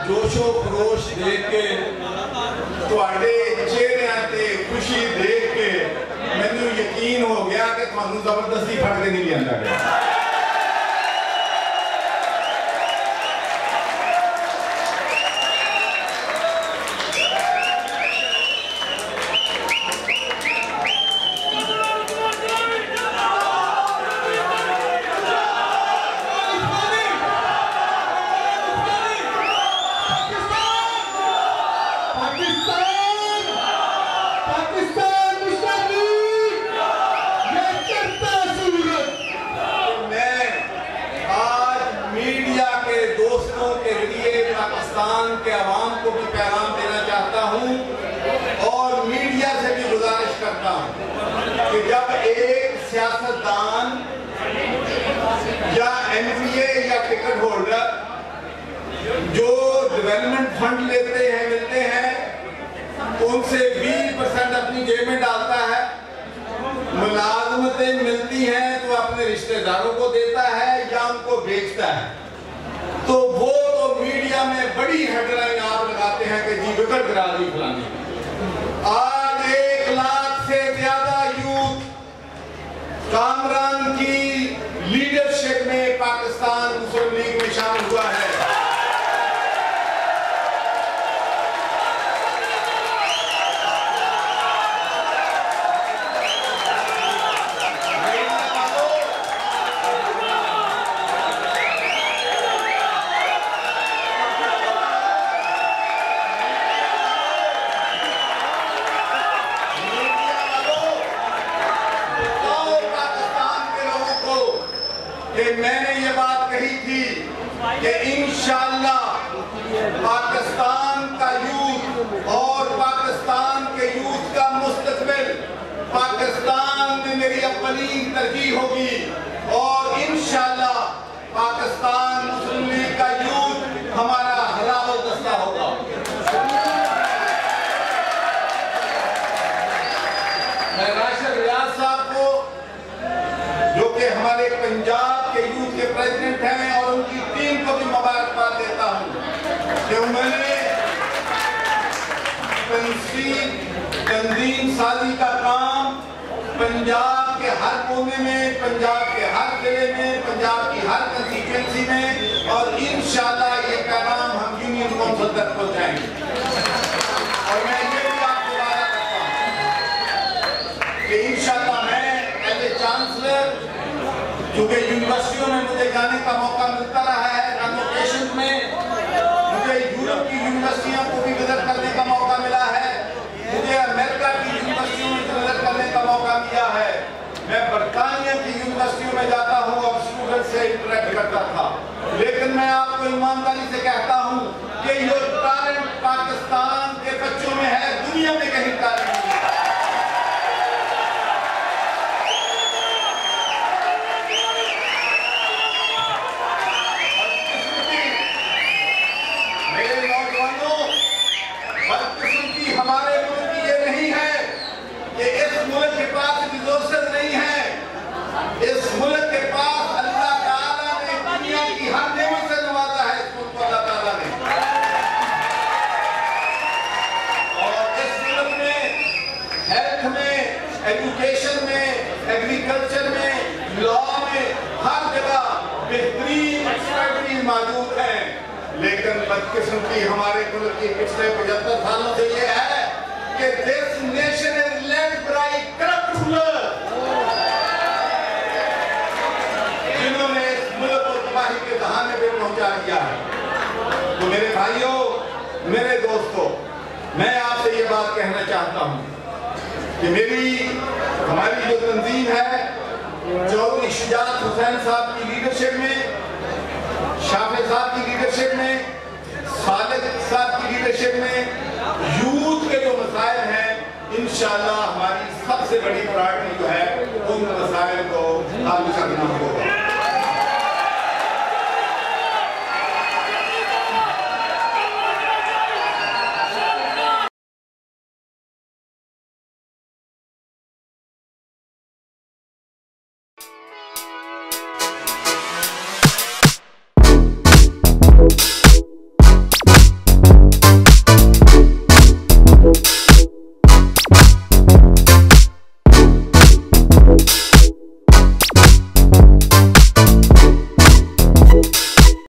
जोशो खरोश देख के तुहाडे चेहरिਆਂ ते खुशी देख के मैनू यकीन हो गया कि तुहानू जबरदस्ती फड़ के नहीं लिया गया। पाकिस्तान के अवाम को भी पैगाम देना चाहता हूं और मीडिया से भी गुजारिश करता हूं कि जब एक सियासतदान या एमपीए या टिकट होल्डर जो डेवलपमेंट फंड लेते हैं मिलते हैं उनसे 20% अपनी जेब में डालता है, मुलाजमतें मिलती हैं तो अपने रिश्तेदारों को देता है या उनको बेचता है, तो वो मीडिया में बड़ी हेडलाइन आप लगाते हैं कि जी विकट गिरा दी फलानी। आज 1 लाख से ज्यादा यूथ कामरान की लीडरशिप में पाकिस्तान मुस्लिम लीग में शामिल हुआ है। मैंने ये बात कही थी कि इंशाअल्लाह पाकिस्तान का यूथ और पाकिस्तान के यूथ का मुस्तकबिल पाकिस्तान में मेरी अव्वलीन तरजीह होगी और इंशाअल्लाह पाकिस्तान मुस्लिम लीग का यूथ हमारा हरावल दस्ता होगा। मैं राशिद रियाज साहब को जो कि हमारे पंजाब के यूथ के प्रेसिडेंट हैं और उनकी टीम को भी मुबारकबाद देता हूं कि उन्होंने तंजीम साजी का काम पंजाब के हर कोने में, पंजाब के हर जिले में, पंजाब की हर कंस्टिट्यूएंसी में और इंशाअल्लाह ये पैगाम हम यूनियन काउंसिल तक पहुंचाएंगे। और मैं ये भी आपको वादा करता हूं कि इंशाअल्लाह मैं एज ए चांसलर, क्योंकि यूनिवर्सिटियों में मुझे जाने का मौका मिलता रहा है, कन्वोकेशन में मुझे यूरोप की यूनिवर्सिटियों को भी विजिट करने का मौका मिला है, मुझे अमेरिका की यूनिवर्सिटियों में विजिट करने का मौका मिला है, मैं बरतानिया की यूनिवर्सिटियों में जाता हूँ और स्टूडेंट से इंटरेक्ट करता था। लेकिन मैं आपको ईमानदारी से कहता हूँ कि ये टैलेंट पाकिस्तान के बच्चों में है, दुनिया में कहीं टैलेंट नहीं है। हमारे मुल्क की ये नहीं है कि इस मुल्क के पास रिसोर्सेज नहीं है, इस मुल्क के पास अल्लाह ताला ने दुनिया की हर नेमत से नवाजा है इस मुल्क को अल्लाह ताला ने। और इस मुल्क में हेल्थ में, एजुकेशन में, एग्रीकल्चर में, लॉ में हर जगह बेहतरीन एक्सपर्टीज मौजूद है, लेकिन बदकिस्मती हमारे मुल्क की पिछले 75 सालों से ये है कि this nation is led by corrupt rulers, जिन्होंने इस मुल्क को तबाही के दहाने पे पहुंचा दिया है। तो मेरे भाइयों, मेरे दोस्तों, मैं आपसे ये बात कहना चाहता हूं कि हमारी जो तंजीम है चौधरी शुजात हुसैन साहब की लीडरशिप में, शाफे साहब की लीडरशिप में, सालिक साहब की लीडरशिप में यूथ के जो मसाइल हैं इंशाअल्लाह हमारी सबसे बड़ी प्रायोरिटी जो है उन मसाइल को हल करना होगा।